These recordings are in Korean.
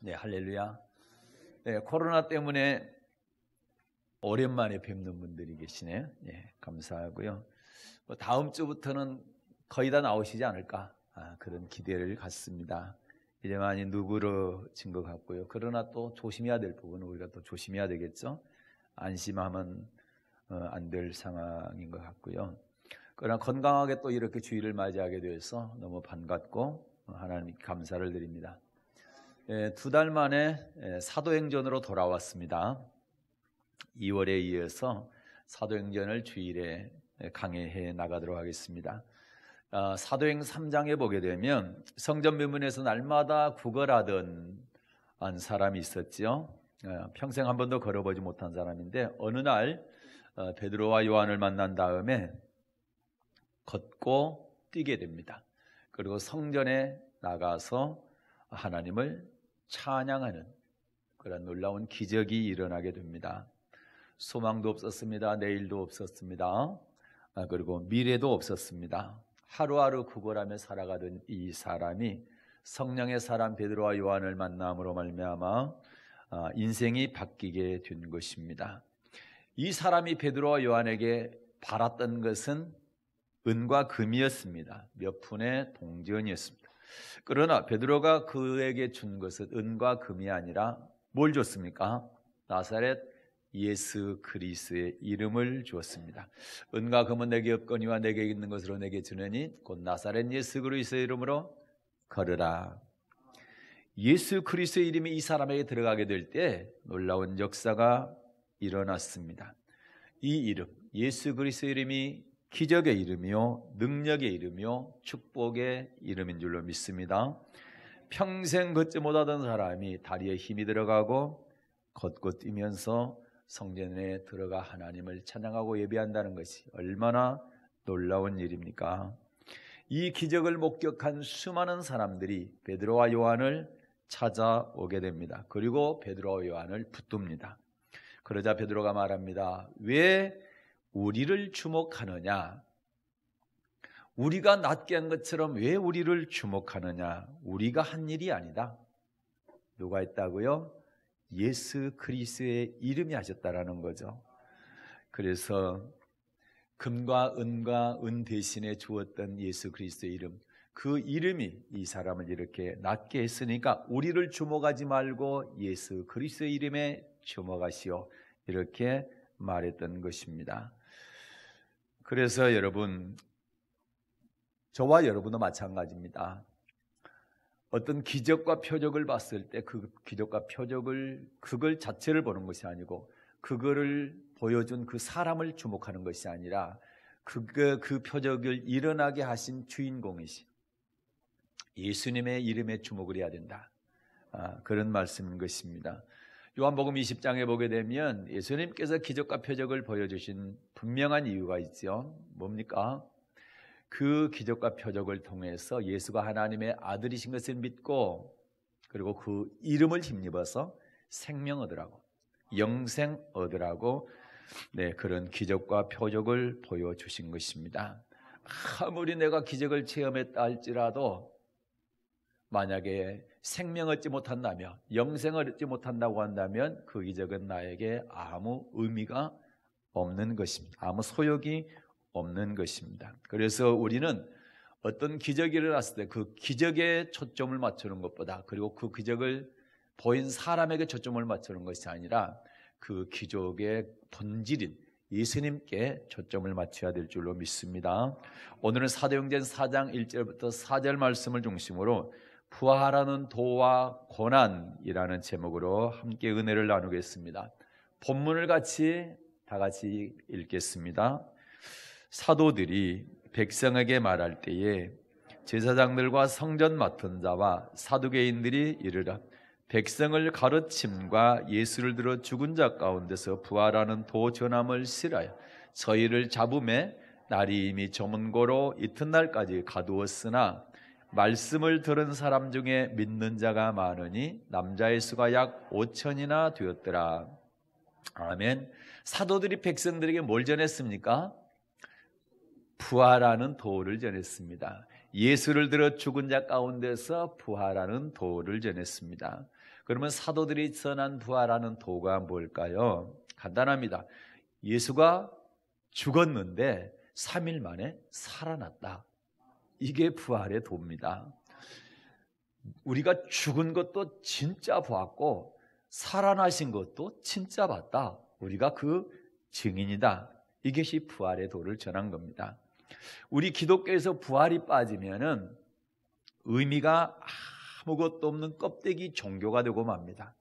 네, 할렐루야. 네, 코로나 때문에 오랜만에 뵙는 분들이 계시네요. 네, 감사하고요. 다음 주부터는 거의 다 나오시지 않을까 그런 기대를 갖습니다. 이제 많이 누그러진 것 같고요. 그러나 또 조심해야 될 부분은 우리가 또 조심해야 되겠죠. 안심하면 안 될 상황인 것 같고요. 그러나 건강하게 또 이렇게 주일을 맞이하게 되어서 너무 반갑고 하나님께 감사를 드립니다. 2달 만에 사도행전으로 돌아왔습니다. 2월에 이어서 사도행전을 주일에 강해해 나가도록 하겠습니다. 사도행 3장에 보게 되면 성전 비문에서 날마다 구걸하던 한 사람이 있었죠. 평생 한 번도 걸어보지 못한 사람인데 어느 날 베드로와 요한을 만난 다음에 걷고 뛰게 됩니다. 그리고 성전에 나가서 하나님을 찬양하는 그런 놀라운 기적이 일어나게 됩니다. 소망도 없었습니다. 내일도 없었습니다. 그리고 미래도 없었습니다. 하루하루 구걸하며 살아가던 이 사람이 성령의 사람 베드로와 요한을 만남으로 말미암아 인생이 바뀌게 된 것입니다. 이 사람이 베드로와 요한에게 바랐던 것은 은과 금이었습니다. 몇 푼의 동전이었습니다. 그러나 베드로가 그에게 준 것은 은과 금이 아니라 뭘 줬습니까? 나사렛 예수 그리스도의 이름을 주었습니다. 은과 금은 내게 없거니와 내게 있는 것으로 내게 주느니 곧 나사렛 예수 그리스도의 이름으로 걸으라. 예수 그리스도의 이름이 이 사람에게 들어가게 될 때 놀라운 역사가 일어났습니다. 이 이름 예수 그리스도의 이름이 기적의 이름이요 능력의 이름이요 축복의 이름인 줄로 믿습니다. 평생 걷지 못하던 사람이 다리에 힘이 들어가고 걷고 뛰면서 성전에 들어가 하나님을 찬양하고 예배한다는 것이 얼마나 놀라운 일입니까? 이 기적을 목격한 수많은 사람들이 베드로와 요한을 찾아오게 됩니다. 그리고 베드로와 요한을 붙듭니다. 그러자 베드로가 말합니다. 왜 우리를 주목하느냐? 우리가 낫게 한 것처럼 왜 우리를 주목하느냐? 우리가 한 일이 아니다. 누가 했다고요? 예수 그리스도의 이름이 하셨다라는 거죠. 그래서 금과 은 대신에 주었던 예수 그리스도의 이름, 그 이름이 이 사람을 이렇게 낫게 했으니까 우리를 주목하지 말고 예수 그리스도의 이름에 주목하시오. 이렇게 말했던 것입니다. 그래서 여러분, 저와 여러분도 마찬가지입니다. 어떤 기적과 표적을 봤을 때 그 기적과 표적을 그걸 자체를 보는 것이 아니고 그거를 보여준 그 사람을 주목하는 것이 아니라 그 표적을 일어나게 하신 주인공이신 예수님의 이름에 주목을 해야 된다. 그런 말씀인 것입니다. 요한복음 20장에 보게 되면 예수님께서 기적과 표적을 보여주신 분명한 이유가 있죠. 뭡니까? 그 기적과 표적을 통해서 예수가 하나님의 아들이신 것을 믿고 그리고 그 이름을 힘입어서 생명 얻으라고, 영생 얻으라고 그런 기적과 표적을 보여주신 것입니다. 아무리 내가 기적을 체험했다 할지라도 만약에 생명 얻지 못한다면, 영생을 얻지 못한다고 한다면 그 기적은 나에게 아무 의미가 없는 것입니다. 아무 소용이 없는 것입니다. 그래서 우리는 어떤 기적이 일어났을 때 그 기적에 초점을 맞추는 것보다 그리고 그 기적을 보인 사람에게 초점을 맞추는 것이 아니라 그 기적의 본질인 예수님께 초점을 맞춰야 될 줄로 믿습니다. 오늘은 사도행전 4장 1절부터 4절 말씀을 중심으로 부활하는 도와 고난이라는 제목으로 함께 은혜를 나누겠습니다. 본문을 다 같이 읽겠습니다. 사도들이 백성에게 말할 때에 제사장들과 성전 맡은 자와 사두개인들이 이르라 백성을 가르침과 예수를 들어 죽은 자 가운데서 부활하는 도 전함을 실하여 저희를 잡음에 날이 이미 저문고로 이튿날까지 가두었으나 말씀을 들은 사람 중에 믿는 자가 많으니 남자의 수가 약 5천이나 되었더라. 아멘. 사도들이 백성들에게 뭘 전했습니까? 부활하는 도를 전했습니다. 예수를 들어 죽은 자 가운데서 부활하는 도를 전했습니다. 그러면 사도들이 전한 부활하는 도가 뭘까요? 간단합니다. 예수가 죽었는데 3일 만에 살아났다. 이게 부활의 도입니다. 우리가 죽은 것도 진짜 보았고 살아나신 것도 진짜 봤다. 우리가 그 증인이다. 이것이 부활의 도를 전한 겁니다. 우리 기독교에서 부활이 빠지면은 의미가 아무것도 없는 껍데기 종교가 되고 맙니다.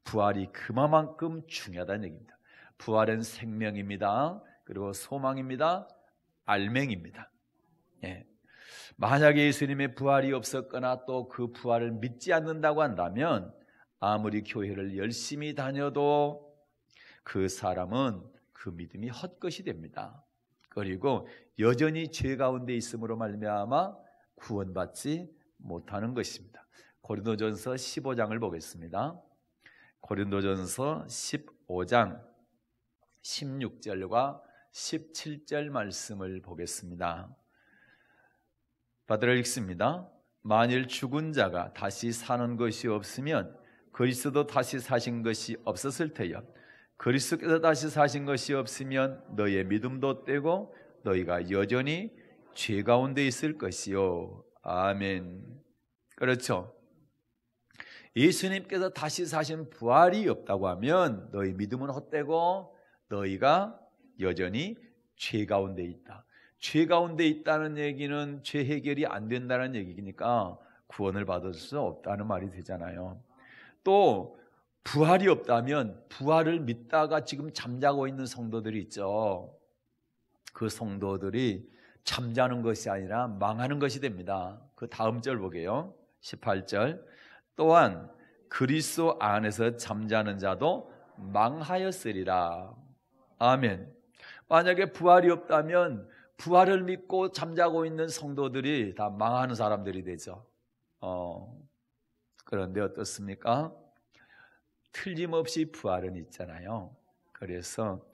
부활이 그만큼 중요하다는 얘기입니다. 부활은 생명입니다. 그리고 소망입니다. 알맹입니다. 예. 만약에 예수님의 부활이 없었거나 또 그 부활을 믿지 않는다고 한다면 아무리 교회를 열심히 다녀도 그 사람은 그 믿음이 헛것이 됩니다. 그리고 여전히 죄 가운데 있음으로 말미암아 구원받지 못하는 것입니다. 고린도전서 15장을 보겠습니다. 고린도전서 15장 16절과 17절 말씀을 보겠습니다. 받들어 읽습니다. 만일 죽은 자가 다시 사는 것이 없으면 그리스도 다시 사신 것이 없었을 테여. 그리스도께서 다시 사신 것이 없으면 너희의 믿음도 떼고 너희가 여전히 죄 가운데 있을 것이요. 아멘. 그렇죠. 예수님께서 다시 사신 부활이 없다고 하면 너희 믿음은 헛되고 너희가 여전히 죄 가운데 있다. 죄 가운데 있다는 얘기는 죄 해결이 안 된다는 얘기니까 구원을 받을 수 없다는 말이 되잖아요. 또 부활이 없다면 부활을 믿다가 지금 잠자고 있는 성도들이 있죠. 그 성도들이 잠자는 것이 아니라 망하는 것이 됩니다. 그 다음 절 보게요. 18절. 또한 그리스도 안에서 잠자는 자도 망하였으리라. 아멘. 만약에 부활이 없다면 부활을 믿고 잠자고 있는 성도들이 다 망하는 사람들이 되죠. 그런데 어떻습니까? 틀림없이 부활은 있잖아요. 그래서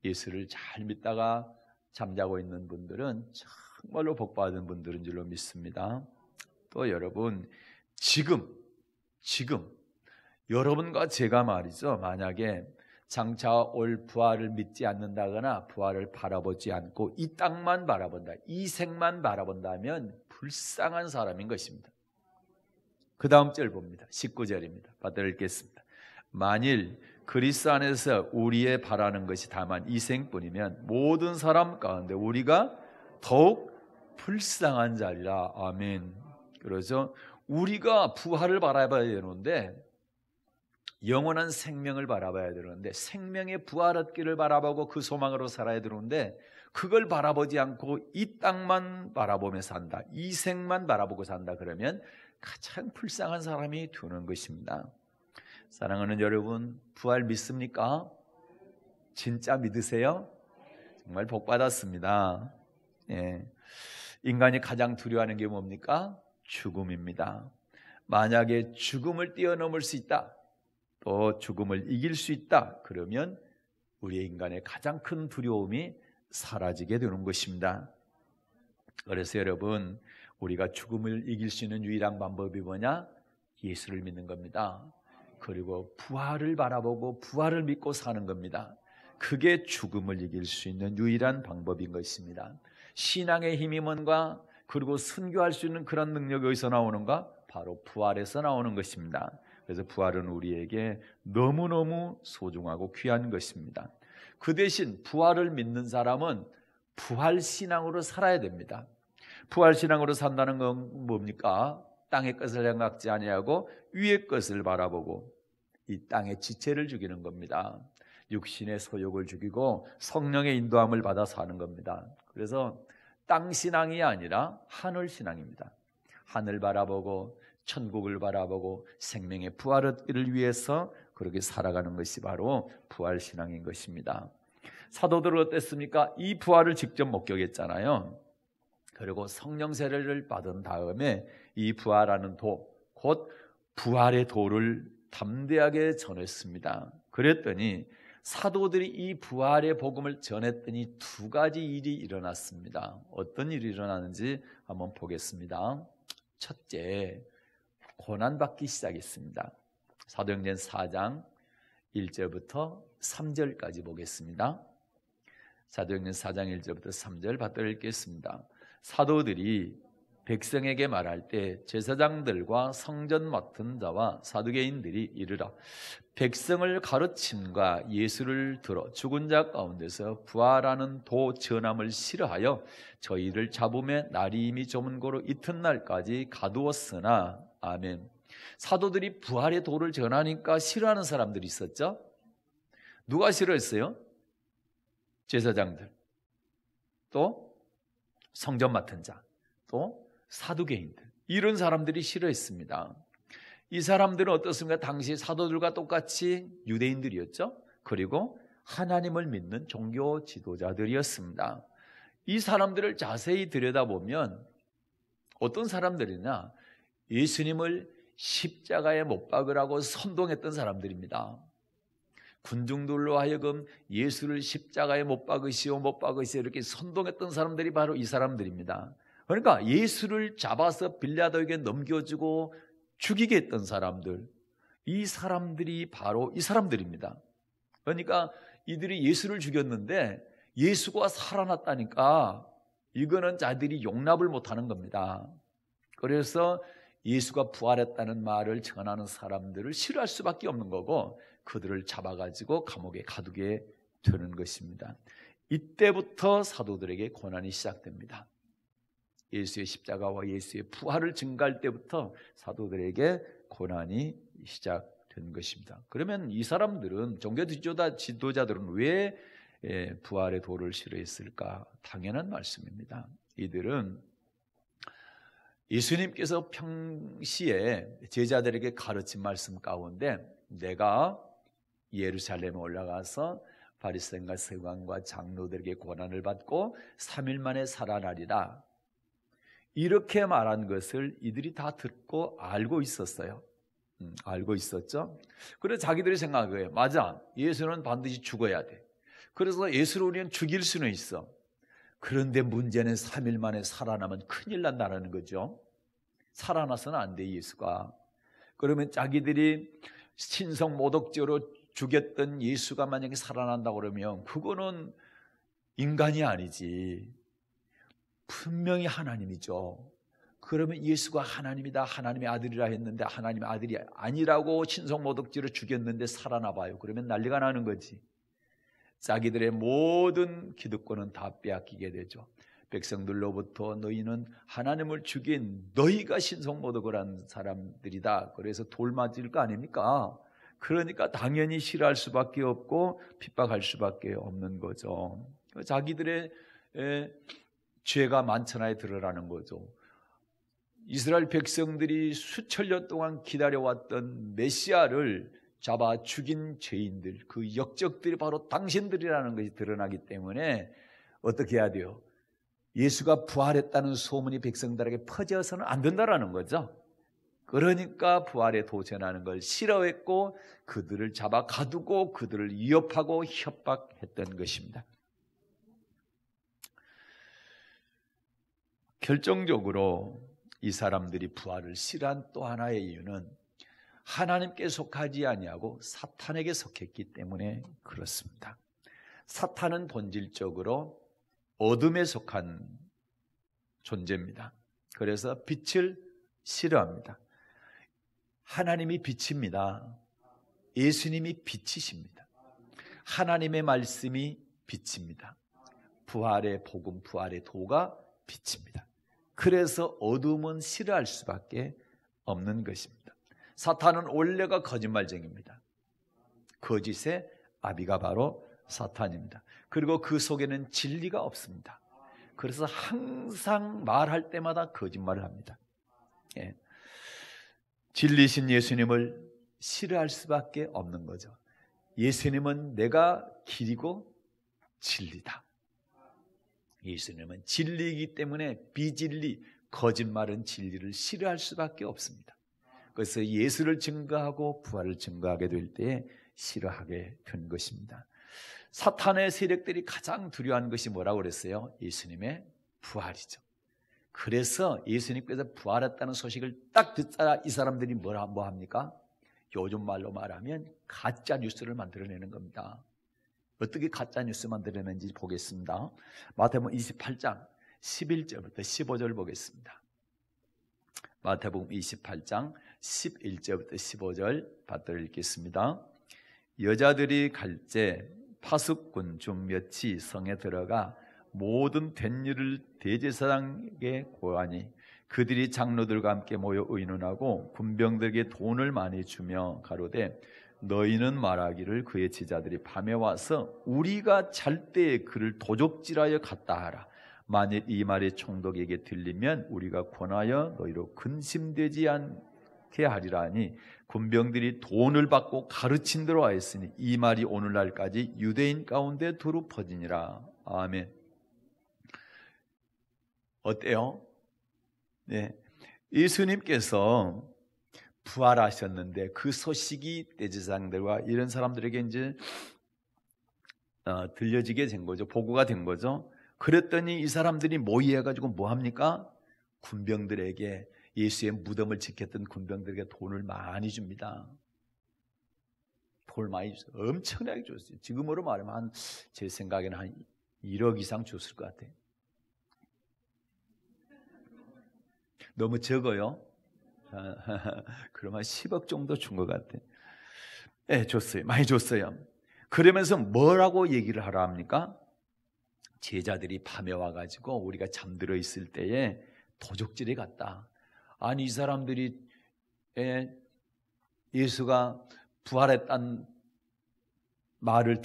예수를 잘 믿다가 잠자고 있는 분들은 정말로 복받은 분들인 줄로 믿습니다. 또 여러분, 지금 여러분과 제가 말이죠, 만약에 장차 올 부활을 믿지 않는다거나 부활을 바라보지 않고 이 땅만 바라본다, 이 생만 바라본다면 불쌍한 사람인 것입니다. 그 다음 절 봅니다. 19절입니다. 받들어 읽겠습니다. 만일 그리스도 안에서 우리의 바라는 것이 다만 이 생뿐이면 모든 사람 가운데 우리가 더욱 불쌍한 자리라. 아멘. 그래서 우리가 부활을 바라봐야 되는데, 영원한 생명을 바라봐야 되는데, 생명의 부활 얻기를 바라보고 그 소망으로 살아야 되는데, 그걸 바라보지 않고 이 땅만 바라보며 산다, 이 생만 바라보고 산다 그러면 가장 불쌍한 사람이 되는 것입니다. 사랑하는 여러분, 부활 믿습니까? 진짜 믿으세요? 정말 복 받았습니다. 예. 인간이 가장 두려워하는 게 뭡니까? 죽음입니다. 만약에 죽음을 뛰어넘을 수 있다, 또 죽음을 이길 수 있다, 그러면 우리의 인간의 가장 큰 두려움이 사라지게 되는 것입니다. 그래서 여러분, 우리가 죽음을 이길 수 있는 유일한 방법이 뭐냐? 예수를 믿는 겁니다. 그리고 부활을 바라보고 부활을 믿고 사는 겁니다. 그게 죽음을 이길 수 있는 유일한 방법인 것입니다. 신앙의 힘이 뭔가, 그리고 순교할 수 있는 그런 능력이 어디서 나오는가? 바로 부활에서 나오는 것입니다. 그래서 부활은 우리에게 너무너무 소중하고 귀한 것입니다. 그 대신 부활을 믿는 사람은 부활신앙으로 살아야 됩니다. 부활신앙으로 산다는 건 뭡니까? 땅의 것을 생각지 아니하고 위의 것을 바라보고 이 땅의 지체를 죽이는 겁니다. 육신의 소욕을 죽이고 성령의 인도함을 받아 사는 겁니다. 그래서 땅신앙이 아니라 하늘신앙입니다. 하늘 바라보고 천국을 바라보고 생명의 부활 얻기를 위해서 그렇게 살아가는 것이 바로 부활신앙인 것입니다. 사도들은 어땠습니까? 이 부활을 직접 목격했잖아요. 그리고 성령 세례를 받은 다음에 이 부활하는 도, 곧 부활의 도를 담대하게 전했습니다. 그랬더니 사도들이 이 부활의 복음을 전했더니 두 가지 일이 일어났습니다. 어떤 일이 일어나는지 한번 보겠습니다. 첫째, 고난받기 시작했습니다. 사도행전 4장 1절부터 3절까지 보겠습니다. 사도행전 4장 1절부터 3절 받들어 읽겠습니다. 사도들이 백성에게 말할 때 제사장들과 성전 맡은 자와 사두개인들이 이르라, 백성을 가르침과 예수를 들어 죽은 자 가운데서 부활하는 도 전함을 싫어하여 저희를 잡음에 날이 이미 저문 고로 이튿날까지 가두었으나. 아멘. 사도들이 부활의 도를 전하니까 싫어하는 사람들이 있었죠. 누가 싫어했어요? 제사장들, 또 성전 맡은 자, 또 사두개인들, 이런 사람들이 싫어했습니다. 이 사람들은 어떻습니까? 당시 사도들과 똑같이 유대인들이었죠. 그리고 하나님을 믿는 종교 지도자들이었습니다. 이 사람들을 자세히 들여다보면 어떤 사람들이냐, 예수님을 십자가에 못 박으라고 선동했던 사람들입니다. 군중들로 하여금 예수를 십자가에 못 박으시오 못 박으시오 이렇게 선동했던 사람들이 바로 이 사람들입니다. 그러니까 예수를 잡아서 빌라도에게 넘겨주고 죽이게 했던 사람들, 이 사람들이 바로 이 사람들입니다. 그러니까 이들이 예수를 죽였는데 예수가 살아났다니까 이거는 자들이 용납을 못하는 겁니다. 그래서 예수가 부활했다는 말을 전하는 사람들을 싫어할 수밖에 없는 거고, 그들을 잡아가지고 감옥에 가두게 되는 것입니다. 이때부터 사도들에게 고난이 시작됩니다. 예수의 십자가와 예수의 부활을 증거할 때부터 사도들에게 고난이 시작된 것입니다. 그러면 이 사람들은, 종교 지도자들은 왜 부활의 도를 싫어했을까? 당연한 말씀입니다. 이들은 예수님께서 평시에 제자들에게 가르친 말씀 가운데, 내가 예루살렘에 올라가서 바리새인과 서기관과 장로들에게 고난을 받고 3일 만에 살아나리라, 이렇게 말한 것을 이들이 다 듣고 알고 있었어요. 알고 있었죠. 그래서 자기들이 생각한 거예요. 맞아, 예수는 반드시 죽어야 돼. 그래서 예수를 우리는 죽일 수는 있어. 그런데 문제는 3일 만에 살아나면 큰일 난다는 거죠. 살아나서는 안 돼, 예수가. 그러면 자기들이 신성 모독죄로 죽였던 예수가 만약에 살아난다고 그러면 그거는 인간이 아니지, 분명히 하나님이죠. 그러면 예수가 하나님이다, 하나님의 아들이라 했는데 하나님의 아들이 아니라고 신성 모독죄로 죽였는데 살아나 봐요. 그러면 난리가 나는 거지. 자기들의 모든 기득권은 다 빼앗기게 되죠. 백성들로부터 너희는 하나님을 죽인 너희가 신성모독을 한 사람들이다, 그래서 돌 맞을 거 아닙니까? 그러니까 당연히 싫어할 수밖에 없고 핍박할 수밖에 없는 거죠. 자기들의 죄가 많잖아요, 드러나는 거죠. 이스라엘 백성들이 수천 년 동안 기다려왔던 메시아를 잡아 죽인 죄인들, 그 역적들이 바로 당신들이라는 것이 드러나기 때문에 어떻게 해야 돼요? 예수가 부활했다는 소문이 백성들에게 퍼져서는 안 된다라는 거죠. 그러니까 부활에 도전하는 걸 싫어했고 그들을 잡아 가두고 그들을 위협하고 협박했던 것입니다. 결정적으로 이 사람들이 부활을 싫어한 또 하나의 이유는 하나님께 속하지 아니하고 사탄에게 속했기 때문에 그렇습니다. 사탄은 본질적으로 어둠에 속한 존재입니다. 그래서 빛을 싫어합니다. 하나님이 빛입니다. 예수님이 빛이십니다. 하나님의 말씀이 빛입니다. 부활의 복음, 부활의 도가 빛입니다. 그래서 어둠은 싫어할 수밖에 없는 것입니다. 사탄은 원래가 거짓말쟁이입니다. 거짓의 아비가 바로 사탄입니다. 그리고 그 속에는 진리가 없습니다. 그래서 항상 말할 때마다 거짓말을 합니다. 예. 진리신 예수님을 싫어할 수밖에 없는 거죠. 예수님은 내가 길이고 진리다. 예수님은 진리이기 때문에 비진리, 거짓말은 진리를 싫어할 수밖에 없습니다. 그래서 예수를 증거하고 부활을 증거하게 될 때 싫어하게 된 것입니다. 사탄의 세력들이 가장 두려워하는 것이 뭐라고 그랬어요? 예수님의 부활이죠. 그래서 예수님께서 부활했다는 소식을 딱 듣자 이 사람들이 뭐 합니까? 요즘 말로 말하면 가짜 뉴스를 만들어내는 겁니다. 어떻게 가짜 뉴스 만들어내는지 보겠습니다. 마태복음 28장 11절부터 15절 보겠습니다. 마태복음 28장 11절부터 15절 받들어 읽겠습니다. 여자들이 갈제 파수꾼 중 몇이 성에 들어가 모든 된 일을 대제사장에게 고하니 그들이 장로들과 함께 모여 의논하고 군병들에게 돈을 많이 주며 가로되 너희는 말하기를 그의 제자들이 밤에 와서 우리가 잘 때에 그를 도적질하여 갔다 하라. 만일 이 말이 총독에게 들리면 우리가 권하여 너희로 근심되지 않게 하리라 하니 군병들이 돈을 받고 가르친 대로 하였으니 이 말이 오늘날까지 유대인 가운데 두루 퍼지니라. 아멘. 어때요? 네, 예수님께서 부활하셨는데 그 소식이 대제사장들과 이런 사람들에게 이제 들려지게 된 거죠. 보고가 된 거죠. 그랬더니 이 사람들이 모의해가지고 뭐 합니까? 군병들에게, 예수의 무덤을 지켰던 군병들에게 돈을 많이 줍니다. 돈을 많이 줬어요. 엄청나게 줬어요. 지금으로 말하면 제 생각에는 한 1억 이상 줬을 것 같아요. 너무 적어요? 그러면 10억 정도 준 것 같아요. 네, 줬어요. 많이 줬어요. 그러면서 뭐라고 얘기를 하라 합니까? 제자들이 밤에 와가지고 우리가 잠들어 있을 때에 도적질에 갔다. 아니, 이 사람들이 예수가 부활했다는 말을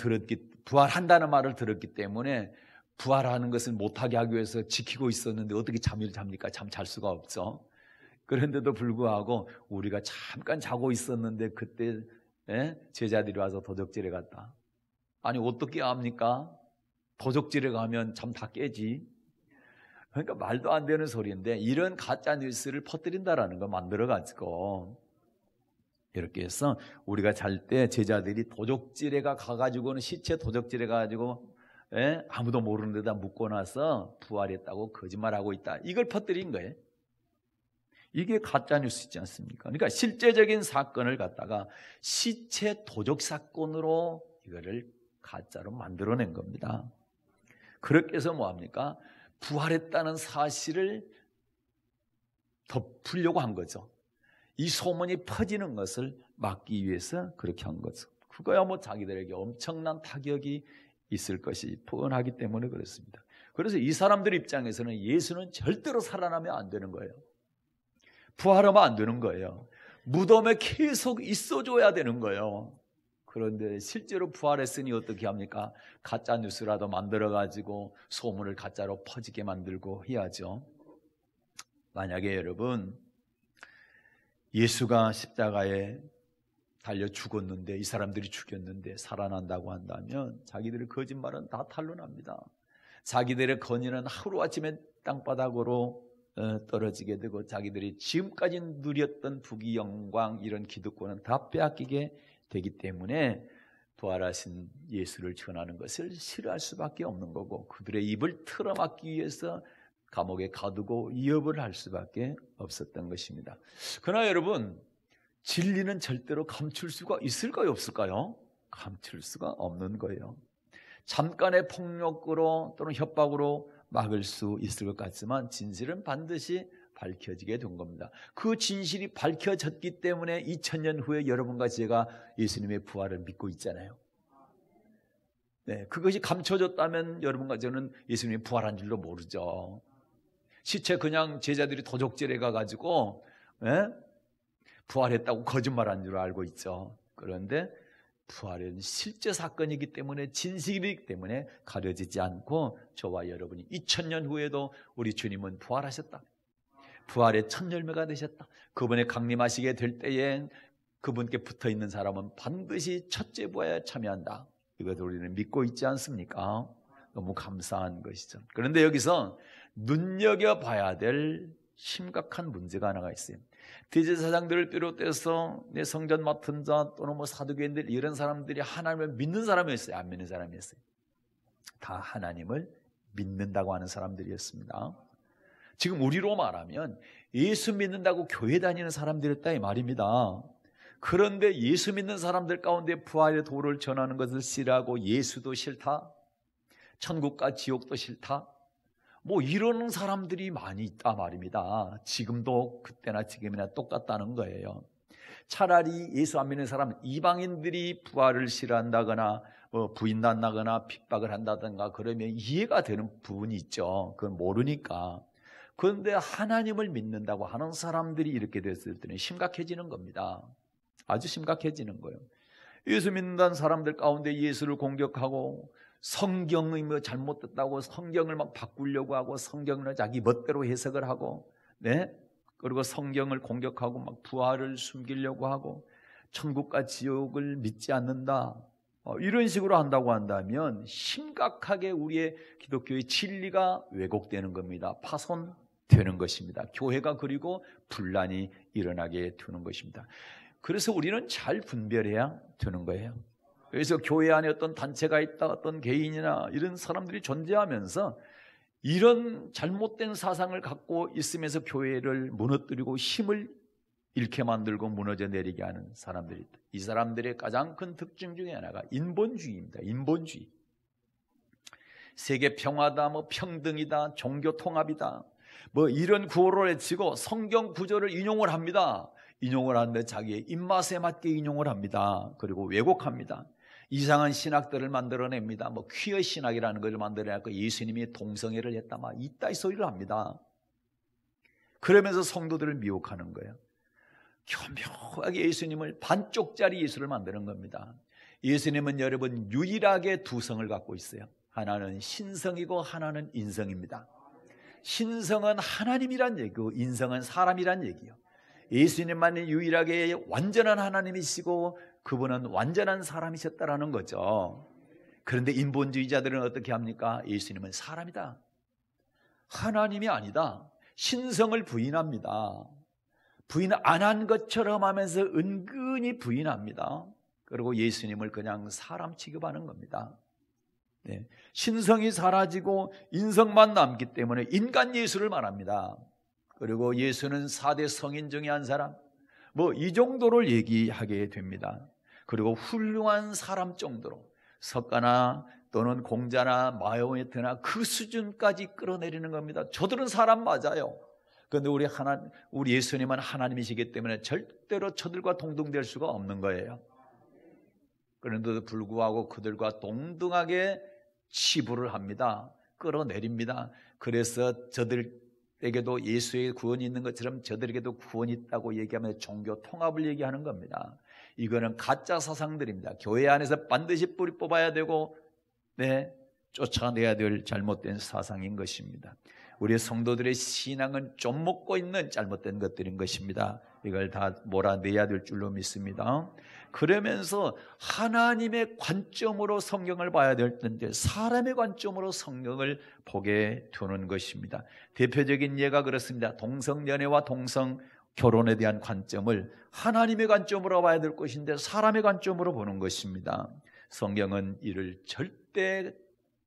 부활한다는 말을 들었기 때문에 부활하는 것을 못하게 하기 위해서 지키고 있었는데 어떻게 잠을 잡니까? 잠 잘 수가 없죠. 그런데도 불구하고 우리가 잠깐 자고 있었는데 그때 제자들이 와서 도적질에 갔다. 아니, 어떻게 합니까? 도적질에 가면 잠 다 깨지. 그러니까 말도 안 되는 소리인데 이런 가짜 뉴스를 퍼뜨린다라는 거 만들어가지고 이렇게 해서 우리가 잘 때 제자들이 도적질에 가가지고는 시체 도적질에 가가지고 아무도 모르는 데다 묶어놔서 부활했다고 거짓말하고 있다. 이걸 퍼뜨린 거예요. 이게 가짜뉴스 있지 않습니까? 그러니까 실제적인 사건을 갖다가 시체 도적 사건으로 이거를 가짜로 만들어낸 겁니다. 그렇게 해서 뭐합니까? 부활했다는 사실을 덮으려고 한 거죠. 이 소문이 퍼지는 것을 막기 위해서 그렇게 한 거죠. 그거야 뭐 자기들에게 엄청난 타격이 있을 것이 뻔하기 때문에 그렇습니다. 그래서 이 사람들 입장에서는 예수는 절대로 살아나면 안 되는 거예요. 부활하면 안 되는 거예요. 무덤에 계속 있어줘야 되는 거예요. 그런데 실제로 부활했으니 어떻게 합니까? 가짜 뉴스라도 만들어가지고 소문을 가짜로 퍼지게 만들고 해야죠. 만약에 여러분 예수가 십자가에 달려 죽었는데 이 사람들이 죽였는데 살아난다고 한다면 자기들의 거짓말은 다 탄로납니다. 자기들의 건의는 하루아침에 땅바닥으로 떨어지게 되고 자기들이 지금까지 누렸던 부귀 영광 이런 기득권은 다 빼앗기게 되기 때문에 부활하신 예수를 전하는 것을 싫어할 수밖에 없는 거고 그들의 입을 틀어막기 위해서 감옥에 가두고 위협을 할 수밖에 없었던 것입니다. 그러나 여러분 진리는 절대로 감출 수가 있을까요? 없을까요? 감출 수가 없는 거예요. 잠깐의 폭력으로 또는 협박으로 막을 수 있을 것 같지만 진실은 반드시 밝혀지게 된 겁니다. 그 진실이 밝혀졌기 때문에 2000년 후에 여러분과 제가 예수님의 부활을 믿고 있잖아요. 네, 그것이 감춰졌다면 여러분과 저는 예수님이 부활한 줄도 모르죠. 시체 그냥 제자들이 도적질해 가가지고 부활했다고 거짓말한 줄 알고 있죠. 그런데 부활은 실제 사건이기 때문에 진실이기 때문에 가려지지 않고 저와 여러분이 2000년 후에도 우리 주님은 부활하셨다. 부활의 첫 열매가 되셨다. 그분의 강림하시게 될 때에 그분께 붙어있는 사람은 반드시 첫째 부활에 참여한다. 이것을 우리는 믿고 있지 않습니까? 너무 감사한 것이죠. 그런데 여기서 눈여겨봐야 될 심각한 문제가 하나가 있어요. 대제사장들을 비롯해서 내 성전 맡은 자 또는 뭐 사두개인들 이런 사람들이 하나님을 믿는 사람이었어요? 안 믿는 사람이었어요? 다 하나님을 믿는다고 하는 사람들이었습니다. 지금 우리로 말하면 예수 믿는다고 교회 다니는 사람들이었다 이 말입니다. 그런데 예수 믿는 사람들 가운데 부활의 도를 전하는 것을 싫어하고 예수도 싫다, 천국과 지옥도 싫다, 뭐 이러는 사람들이 많이 있다 말입니다. 지금도 그때나 지금이나 똑같다는 거예요. 차라리 예수 안 믿는 사람은 이방인들이 부활을 싫어한다거나 부인한다거나 핍박을 한다든가 그러면 이해가 되는 부분이 있죠. 그건 모르니까. 그런데 하나님을 믿는다고 하는 사람들이 이렇게 됐을 때는 심각해지는 겁니다. 아주 심각해지는 거예요. 예수 믿는다는 사람들 가운데 예수를 공격하고 성경이 뭐 잘못됐다고 성경을 막 바꾸려고 하고 성경을 자기 멋대로 해석을 하고, 네? 그리고 성경을 공격하고 막 부활을 숨기려고 하고 천국과 지옥을 믿지 않는다, 이런 식으로 한다고 한다면 심각하게 우리의 기독교의 진리가 왜곡되는 겁니다. 파손되는 것입니다. 교회가 그리고 분란이 일어나게 되는 것입니다. 그래서 우리는 잘 분별해야 되는 거예요. 그래서 교회 안에 어떤 단체가 있다, 어떤 개인이나 이런 사람들이 존재하면서 이런 잘못된 사상을 갖고 있으면서 교회를 무너뜨리고 힘을 잃게 만들고 무너져 내리게 하는 사람들이 있다. 이 사람들의 가장 큰 특징 중에 하나가 인본주의입니다. 인본주의. 세계 평화다, 뭐 평등이다, 종교 통합이다, 뭐 이런 구호를 외치고 성경 구절을 인용을 합니다. 인용을 하는데 자기의 입맛에 맞게 인용을 합니다. 그리고 왜곡합니다. 이상한 신학들을 만들어냅니다. 뭐 퀴어 신학이라는 것을 만들어내고 예수님이 동성애를 했다, 막 이따위 소리를 합니다. 그러면서 성도들을 미혹하는 거예요. 교묘하게 예수님을 반쪽짜리 예수를 만드는 겁니다. 예수님은 여러분 유일하게 두 성을 갖고 있어요. 하나는 신성이고 하나는 인성입니다. 신성은 하나님이란 얘기고 인성은 사람이란 얘기예요. 예수님만 유일하게 완전한 하나님이시고 그분은 완전한 사람이셨다라는 거죠. 그런데 인본주의자들은 어떻게 합니까? 예수님은 사람이다, 하나님이 아니다, 신성을 부인합니다. 부인 안 한 것처럼 하면서 은근히 부인합니다. 그리고 예수님을 그냥 사람 취급하는 겁니다. 네. 신성이 사라지고 인성만 남기 때문에 인간 예수를 말합니다. 그리고 예수는 4대 성인 중에 한 사람, 뭐 이 정도를 얘기하게 됩니다. 그리고 훌륭한 사람 정도로 석가나 또는 공자나 마호메트나 그 수준까지 끌어내리는 겁니다. 저들은 사람 맞아요. 그런데 우리 예수님은 하나님이시기 때문에 절대로 저들과 동등될 수가 없는 거예요. 그런데도 불구하고 그들과 동등하게 치부를 합니다. 끌어내립니다. 그래서 저들에게도 예수의 구원이 있는 것처럼 저들에게도 구원이 있다고 얘기하면서 종교 통합을 얘기하는 겁니다. 이거는 가짜 사상들입니다. 교회 안에서 반드시 뿌리 뽑아야 되고, 네, 쫓아내야 될 잘못된 사상인 것입니다. 우리 성도들의 신앙은 좀 먹고 있는 잘못된 것들인 것입니다. 이걸 다 몰아내야 될 줄로 믿습니다. 그러면서 하나님의 관점으로 성경을 봐야 될 텐데 사람의 관점으로 성경을 보게 되는 것입니다. 대표적인 예가 그렇습니다. 동성연애와 동성결혼에 대한 관점을 하나님의 관점으로 봐야 될 것인데 사람의 관점으로 보는 것입니다. 성경은 이를 절대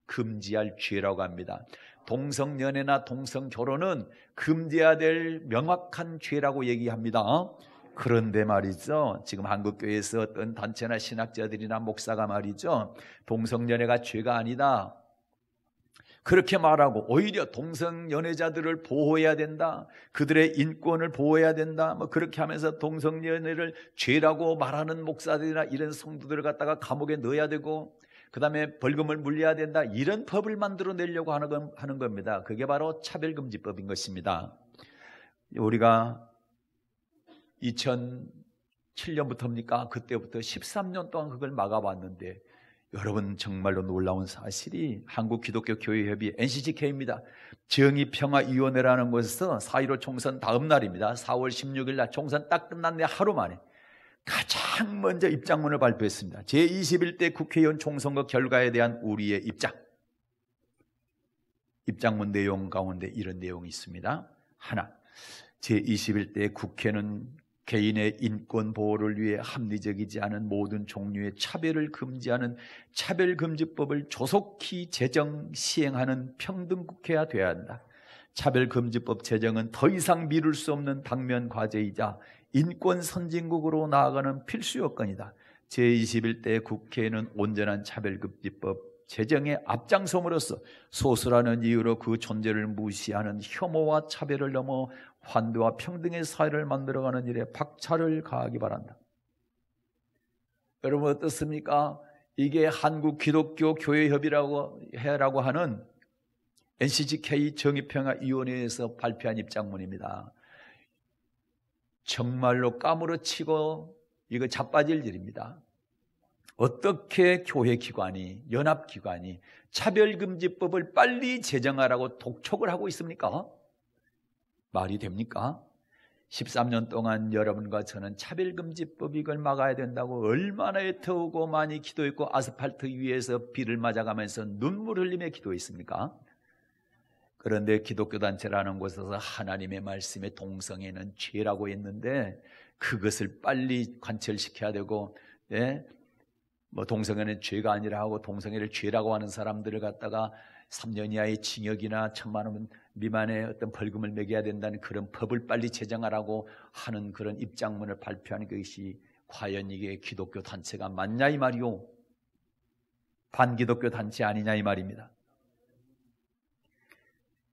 금지할 죄라고 합니다. 동성연애나 동성결혼은 금지해야 될 명확한 죄라고 얘기합니다. 그런데 말이죠, 지금 한국교회에서 어떤 단체나 신학자들이나 목사가 말이죠, 동성연애가 죄가 아니다 그렇게 말하고 오히려 동성연애자들을 보호해야 된다, 그들의 인권을 보호해야 된다, 뭐 그렇게 하면서 동성연애를 죄라고 말하는 목사들이나 이런 성도들을 갖다가 감옥에 넣어야 되고 그 다음에 벌금을 물려야 된다, 이런 법을 만들어내려고 하는 겁니다. 그게 바로 차별금지법인 것입니다. 우리가 2007년부터입니까? 그때부터 13년 동안 그걸 막아왔는데 여러분 정말로 놀라운 사실이 한국 기독교 교회협의 NCGK입니다. 정의평화위원회라는 곳에서 4.15 총선 다음 날입니다. 4월 16일 날 총선 딱 끝났는데 하루 만에 가장 먼저 입장문을 발표했습니다. 제21대 국회의원 총선거 결과에 대한 우리의 입장. 입장문 내용 가운데 이런 내용이 있습니다. 하나, 제21대 국회는 개인의 인권 보호를 위해 합리적이지 않은 모든 종류의 차별을 금지하는 차별금지법을 조속히 제정 시행하는 평등국회가 되어야 한다. 차별금지법 제정은 더 이상 미룰 수 없는 당면 과제이자 인권 선진국으로 나아가는 필수 요건이다. 제21대 국회는 온전한 차별금지법 제정에 앞장섬으로써 소수라는 이유로 그 존재를 무시하는 혐오와 차별을 넘어 환대와 평등의 사회를 만들어가는 일에 박차를 가하기 바란다. 여러분 어떻습니까? 이게 한국 기독교 교회협의라고 해라고 하는 NCGK 정의평화위원회에서 발표한 입장문입니다. 정말로 까무러치고 이거 자빠질 일입니다. 어떻게 교회기관이, 연합기관이 차별금지법을 빨리 제정하라고 독촉을 하고 있습니까? 말이 됩니까? 13년 동안 여러분과 저는 차별금지법 이걸 막아야 된다고 얼마나 애태우고 많이 기도했고 아스팔트 위에서 비를 맞아가면서 눈물 흘리며 기도했습니까? 그런데 기독교 단체라는 곳에서 하나님의 말씀에 동성애는 죄라고 했는데 그것을 빨리 관철시켜야 되고, 동성애는 죄가 아니라 하고 동성애를 죄라고 하는 사람들을 갖다가 3년 이하의 징역이나 1,000만 원 미만의 어떤 벌금을 매겨야 된다는 그런 법을 빨리 제정하라고 하는 그런 입장문을 발표하는 것이 과연 이게 기독교 단체가 맞냐 이 말이요, 반기독교 단체 아니냐 이 말입니다.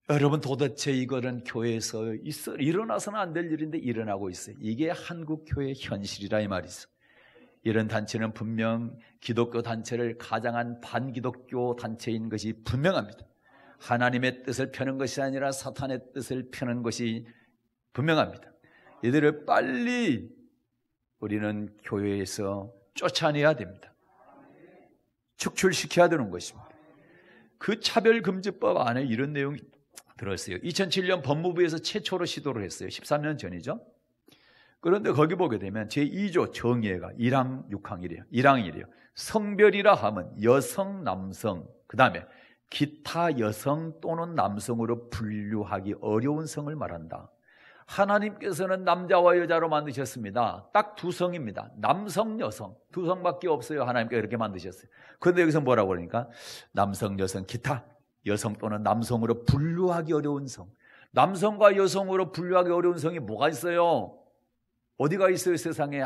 여러분 도대체 이거는 교회에서 일어나서는 안 될 일인데 일어나고 있어요. 이게 한국 교회의 현실이라 이 말이죠. 이런 단체는 분명 기독교 단체를 가장한 반기독교 단체인 것이 분명합니다. 하나님의 뜻을 펴는 것이 아니라 사탄의 뜻을 펴는 것이 분명합니다. 이들을 빨리 우리는 교회에서 쫓아내야 됩니다. 축출시켜야 되는 것입니다. 그 차별금지법 안에 이런 내용이 들었어요. 2007년 법무부에서 최초로 시도를 했어요. 13년 전이죠. 그런데 거기 보게 되면 제2조 정의가 1항 6항 1이에요. 1항 1이에요. 성별이라 하면 여성, 남성, 그 다음에 기타 여성 또는 남성으로 분류하기 어려운 성을 말한다. 하나님께서는 남자와 여자로 만드셨습니다. 딱 두 성입니다. 남성, 여성 두 성밖에 없어요. 하나님께서 이렇게 만드셨어요. 그런데 여기서 뭐라고 그러니까 남성, 여성, 기타 여성 또는 남성으로 분류하기 어려운 성. 남성과 여성으로 분류하기 어려운 성이 뭐가 있어요? 어디가 있어요 세상에?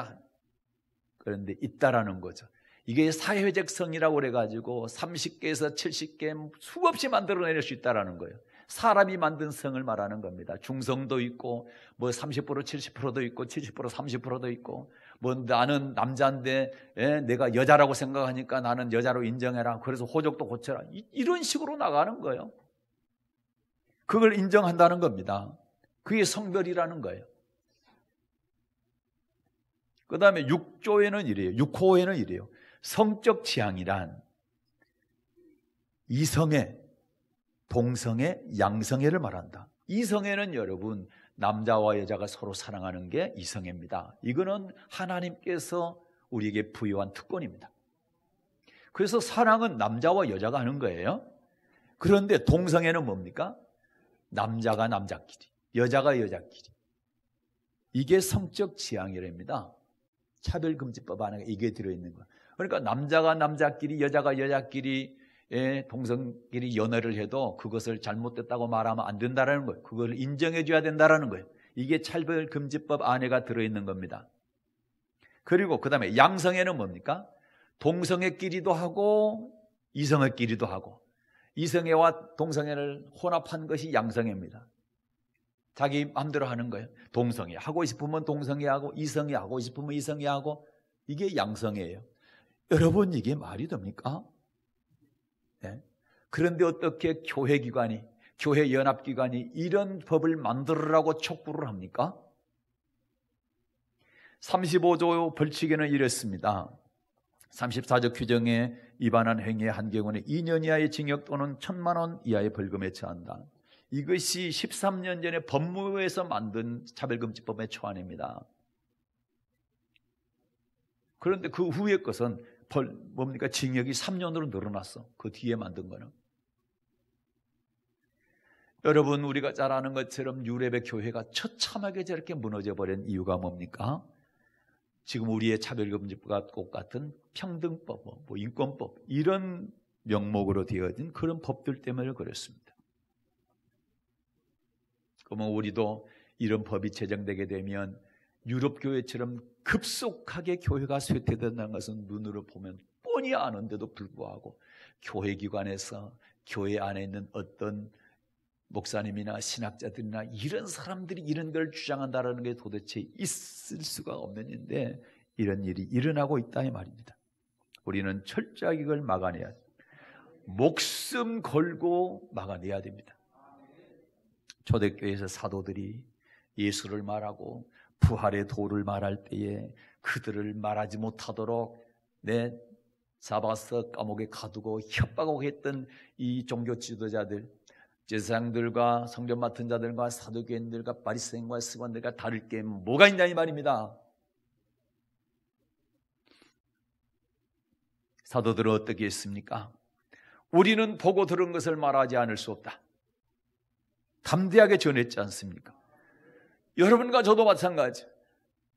그런데 있다라는 거죠. 이게 사회적 성이라고 그래가지고 30개에서 70개 수없이 만들어낼 수 있다라는 거예요. 사람이 만든 성을 말하는 겁니다. 중성도 있고 뭐 30% 70%도 있고 70% 30%도 있고 뭐 나는 남자인데 내가 여자라고 생각하니까 나는 여자로 인정해라. 그래서 호적도 고쳐라. 이런 식으로 나가는 거예요. 그걸 인정한다는 겁니다. 그게 성별이라는 거예요. 그 다음에 6조에는 이래요. 6호에는 이래요. 성적 지향이란 이성애, 동성애, 양성애를 말한다. 이성애는 여러분 남자와 여자가 서로 사랑하는 게 이성애입니다. 이거는 하나님께서 우리에게 부여한 특권입니다. 그래서 사랑은 남자와 여자가 하는 거예요. 그런데 동성애는 뭡니까? 남자가 남자끼리, 여자가 여자끼리. 이게 성적 지향이랍니다. 차별금지법 안에 이게 들어있는 거예요. 그러니까 남자가 남자끼리, 여자가 여자끼리 동성끼리 연애를 해도 그것을 잘못됐다고 말하면 안 된다는 거예요. 그걸 인정해 줘야 된다는 거예요. 이게 차별금지법 안에가 들어있는 겁니다. 그리고 그 다음에 양성애는 뭡니까? 동성애끼리도 하고 이성애끼리도 하고 이성애와 동성애를 혼합한 것이 양성애입니다. 자기 마음대로 하는 거예요. 동성애 하고 싶으면 동성애하고 이성애 하고 싶으면 이성애하고 이게 양성애예요. 여러분 이게 말이 됩니까? 네. 그런데 어떻게 교회기관이, 교회연합기관이 이런 법을 만들으라고 촉구를 합니까? 35조 벌칙에는 이랬습니다. 34조 규정에 위반한 행위의 한 경우는 2년 이하의 징역 또는 1,000만 원 이하의 벌금에 처한다. 이것이 13년 전에 법무부에서 만든 차별금지법의 초안입니다. 그런데 그 후의 것은 뭡니까? 징역이 3년으로 늘어났어. 그 뒤에 만든 거는. 여러분, 우리가 잘 아는 것처럼 유럽의 교회가 처참하게 저렇게 무너져 버린 이유가 뭡니까? 지금 우리의 차별금지법과 똑같은 평등법, 인권법, 이런 명목으로 되어진 그런 법들 때문에 그렇습니다. 그러면 우리도 이런 법이 제정되게 되면 유럽 교회처럼 급속하게 교회가 쇠퇴된다는 것은 눈으로 보면 뻔히 아는데도 불구하고 교회 기관에서 교회 안에 있는 어떤 목사님이나 신학자들이나 이런 사람들이 이런 걸 주장한다는 게 도대체 있을 수가 없는 일인데 이런 일이 일어나고 있다 이 말입니다. 우리는 철저하게 이걸 막아내야 합니다. 목숨 걸고 막아내야 됩니다. 초대교회에서 사도들이 예수를 말하고 부활의 도를 말할 때에 그들을 말하지 못하도록 잡아서 감옥에 가두고 협박하고 했던 이 종교 지도자들, 제사장들과 성전 맡은 자들과 사두개인들과 바리새인과 서기관들과 다를 게 뭐가 있냐 이 말입니다. 사도들은 어떻게 했습니까? 우리는 보고 들은 것을 말하지 않을 수 없다. 담대하게 전했지 않습니까? 여러분과 저도 마찬가지.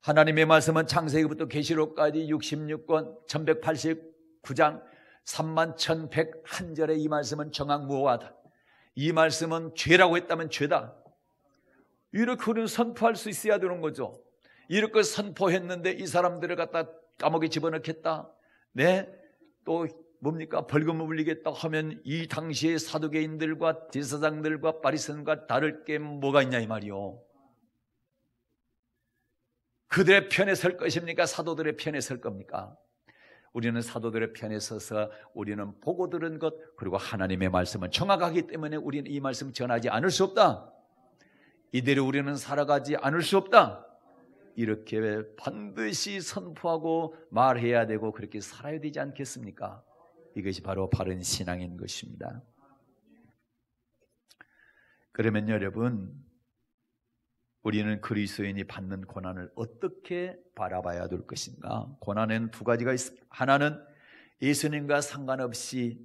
하나님의 말씀은 창세기부터 계시록까지 66권 1189장 31,101절의 이 말씀은 정확무오하다. 이 말씀은 죄라고 했다면 죄다. 이렇게 우리는 선포할 수 있어야 되는 거죠. 이렇게 선포했는데 이 사람들을 갖다 감옥에 집어넣겠다. 또 뭡니까? 벌금을 물리겠다 하면 이 당시의 사두개인들과 제사장들과 바리새인과 다를 게 뭐가 있냐 이 말이요. 그들의 편에 설 것입니까? 사도들의 편에 설 겁니까? 우리는 사도들의 편에 서서 우리는 보고 들은 것, 그리고 하나님의 말씀은 정확하기 때문에 우리는 이 말씀을 전하지 않을 수 없다. 이대로 우리는 살아가지 않을 수 없다. 이렇게 반드시 선포하고 말해야 되고 그렇게 살아야 되지 않겠습니까? 이것이 바로 바른 신앙인 것입니다. 그러면 여러분, 우리는 그리스도인이 받는 고난을 어떻게 바라봐야 될 것인가? 고난에는 두 가지가 있습니다. 하나는 예수님과 상관없이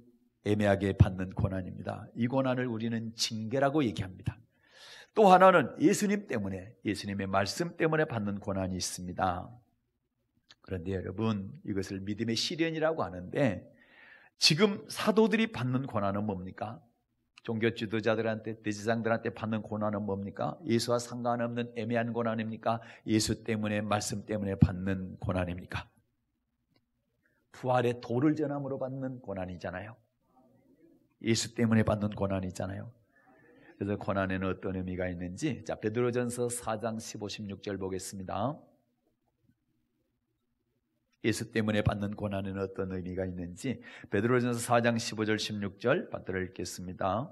애매하게 받는 고난입니다. 이 고난을 우리는 징계라고 얘기합니다. 또 하나는 예수님 때문에, 예수님의 말씀 때문에 받는 고난이 있습니다. 그런데 여러분, 이것을 믿음의 시련이라고 하는데 지금 사도들이 받는 고난은 뭡니까? 종교 지도자들한테, 대제사장들한테 받는 고난은 뭡니까? 예수와 상관없는 애매한 고난입니까? 예수 때문에, 말씀 때문에 받는 고난입니까? 부활의 도를 전함으로 받는 고난이잖아요. 예수 때문에 받는 고난이잖아요. 그래서 고난에는 어떤 의미가 있는지, 자, 베드로전서 4장 15, 16절 보겠습니다. 예수 때문에 받는 고난에는 어떤 의미가 있는지 베드로전서 4장 15절 16절 받들어 읽겠습니다.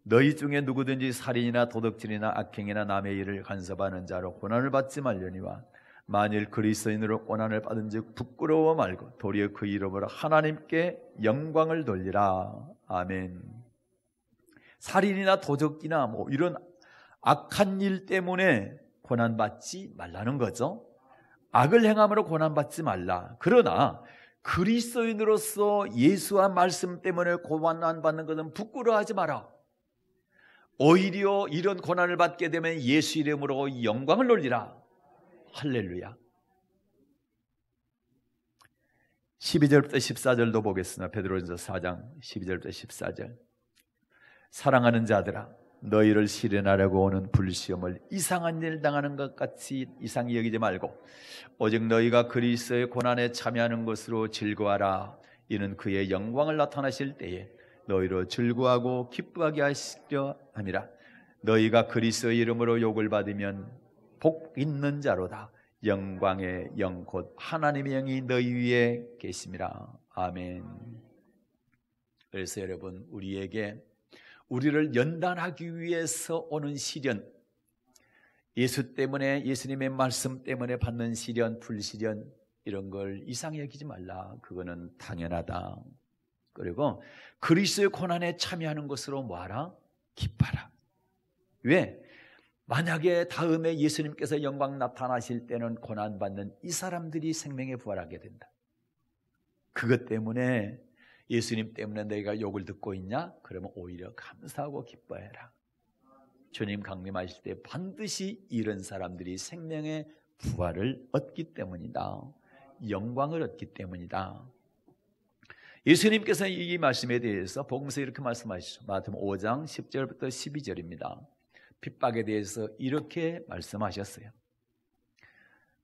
너희 중에 누구든지 살인이나 도둑질이나 악행이나 남의 일을 간섭하는 자로 고난을 받지 말려니와 만일 그리스도인으로 고난을 받은즉 부끄러워 말고 도리어 그 이름으로 하나님께 영광을 돌리라. 아멘. 살인이나 도둑이나 이런 악한 일 때문에 고난받지 말라는 거죠. 악을 행함으로 고난받지 말라. 그러나 그리스도인으로서 예수와 말씀 때문에 고난받는 것은 부끄러워하지 마라. 오히려 이런 고난을 받게 되면 예수 이름으로 영광을 돌리라. 할렐루야. 12절부터 14절도 보겠습니다. 베드로전서 4장 12절부터 14절. 사랑하는 자들아, 너희를 시련하려고 오는 불시험을 이상한 일 당하는 것 같이 이상히 여기지 말고 오직 너희가 그리스도의 고난에 참여하는 것으로 즐거워하라. 이는 그의 영광을 나타나실 때에 너희로 즐거워하고 기뻐하게 하시려 함이라. 너희가 그리스도의 이름으로 욕을 받으면 복 있는 자로다. 영광의 영 곧 하나님의 영이 너희 위에 계심이라. 아멘. 그래서 여러분, 우리를 연단하기 위해서 오는 시련, 예수 때문에, 예수님의 말씀 때문에 받는 시련, 불시련, 이런 걸 이상히 여기지 말라. 그거는 당연하다. 그리고 그리스도의 고난에 참여하는 것으로 뭐하라? 기뻐하라. 왜? 만약에 다음에 예수님께서 영광 나타나실 때는 고난받는 이 사람들이 생명에 부활하게 된다. 그것 때문에 예수님 때문에 내가 욕을 듣고 있냐? 그러면 오히려 감사하고 기뻐해라. 주님 강림하실 때 반드시 이런 사람들이 생명의 부활을 얻기 때문이다. 영광을 얻기 때문이다. 예수님께서 이 말씀에 대해서 복음서에 이렇게 말씀하시죠. 마태복음 5장 10절부터 12절입니다. 핍박에 대해서 이렇게 말씀하셨어요.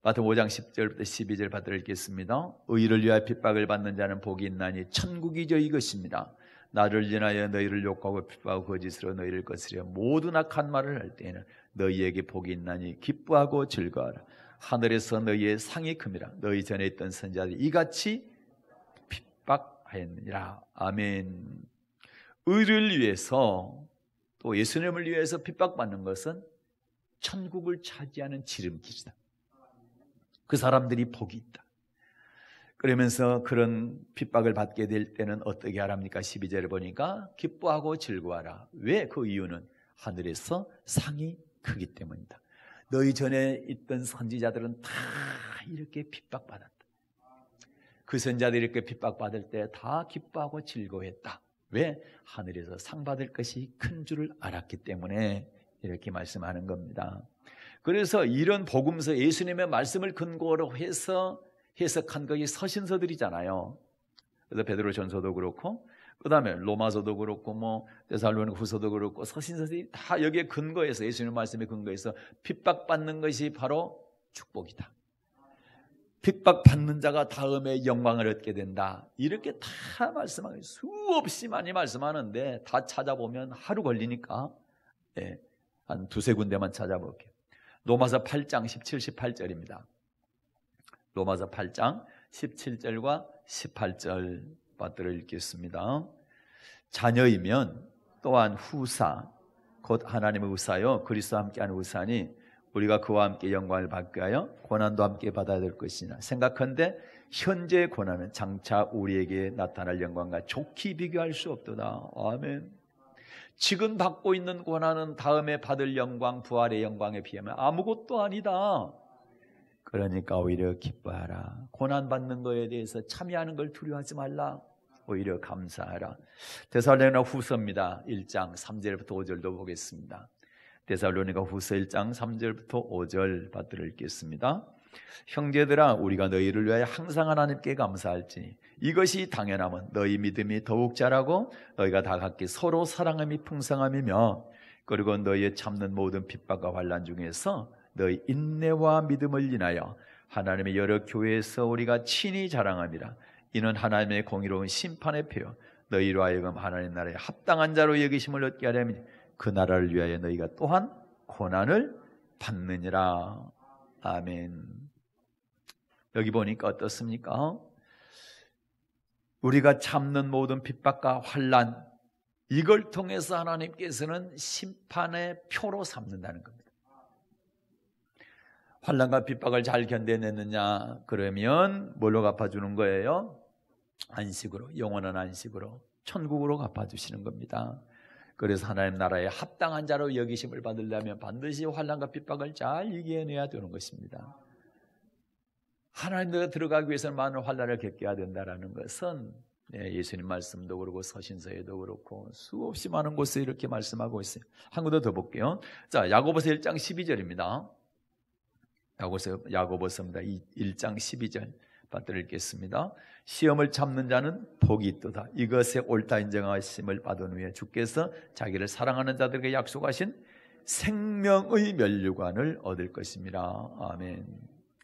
마태복음 5장 10절부터 12절 받들어 읽겠습니다. 의를 위하여 핍박을 받는 자는 복이 있나니 천국이 저희 것입니다. 나를 인하여 너희를 욕하고 핍박하고 거짓으로 너희를 거스려 모든 악한 말을 할 때에는 너희에게 복이 있나니 기뻐하고 즐거워하라. 하늘에서 너희의 상이 큽니다. 너희 전에 있던 선지자들이 이같이 핍박하였느니라. 아멘. 의를 위해서 또 예수님을 위해서 핍박받는 것은 천국을 차지하는 지름길이다. 그 사람들이 복이 있다. 그러면서 그런 핍박을 받게 될 때는 어떻게 하랍니까? 12절에 보니까 기뻐하고 즐거워하라. 왜? 그 이유는 하늘에서 상이 크기 때문이다. 너희 전에 있던 선지자들은 다 이렇게 핍박받았다. 그 선지자들이 이렇게 핍박받을 때 다 기뻐하고 즐거워했다. 왜? 하늘에서 상 받을 것이 큰 줄을 알았기 때문에 이렇게 말씀하는 겁니다. 그래서 이런 복음서 예수님의 말씀을 근거로 해서 해석한 것이 서신서들이잖아요. 그래서 베드로전서도 그렇고 그 다음에 로마서도 그렇고 데살로니가 후서도 그렇고 서신서들이 다 여기에 근거해서 예수님의 말씀에 근거해서 핍박받는 것이 바로 축복이다. 핍박받는 자가 다음에 영광을 얻게 된다. 이렇게 다 말씀하고 수없이 많이 말씀하는데 다 찾아보면 하루 걸리니까 한 두세 군데만 찾아볼게요. 로마서 8장 17, 18절입니다. 로마서 8장 17절과 18절 받들어 읽겠습니다. 자녀이면 또한 후사, 곧 하나님의 후사요 그리스도와 함께하는 후사니 우리가 그와 함께 영광을 받게 하여 고난도 함께 받아야 될 것이나 생각한데 현재의 고난은 장차 우리에게 나타날 영광과 좋게 비교할 수 없도다. 아멘. 지금 받고 있는 고난은 다음에 받을 영광, 부활의 영광에 비하면 아무것도 아니다. 그러니까 오히려 기뻐하라. 고난받는 것에 대해서 참여하는 걸 두려워하지 말라. 오히려 감사하라. 데살로니가 후서입니다. 1장 3절부터 5절도 보겠습니다. 데살로니가 후서 1장 3절부터 5절 받들어 읽겠습니다. 형제들아 우리가 너희를 위하여 항상 하나님께 감사할지니 이것이 당연하면 너희 믿음이 더욱 자라고 너희가 다 각기 서로 사랑함이 풍성함이며 그리고 너희의 참는 모든 핍박과 환난 중에서 너희 인내와 믿음을 인하여 하나님의 여러 교회에서 우리가 친히 자랑함이라. 이는 하나님의 공의로운 심판의 표요 너희로 하여금 하나님 나라에 합당한 자로 여기심을 얻게 하려면 그 나라를 위하여 너희가 또한 고난을 받느니라. 아멘. 여기 보니까 어떻습니까? 우리가 참는 모든 핍박과 환난 이걸 통해서 하나님께서는 심판의 표로 삼는다는 겁니다. 환난과 핍박을 잘 견뎌냈느냐 그러면 뭘로 갚아주는 거예요? 안식으로, 영원한 안식으로 천국으로 갚아주시는 겁니다. 그래서 하나님 나라에 합당한 자로 여기심을 받으려면 반드시 환난과 핍박을 잘 이겨내야 되는 것입니다. 하나님 나라에 들어가기 위해서는 많은 환난을 겪어야 된다는 것은 예수님 말씀도 그렇고 서신서에도 그렇고 수없이 많은 곳에 이렇게 말씀하고 있어요. 한 군데 더 볼게요. 자, 야고보서 1장 12절입니다. 야고보서입니다. 1장 12절 받들어 읽겠습니다. 시험을 참는 자는 복이 있도다. 이것에 옳다 인정하심을 받은 후에 주께서 자기를 사랑하는 자들에게 약속하신 생명의 면류관을 얻을 것입니다. 아멘.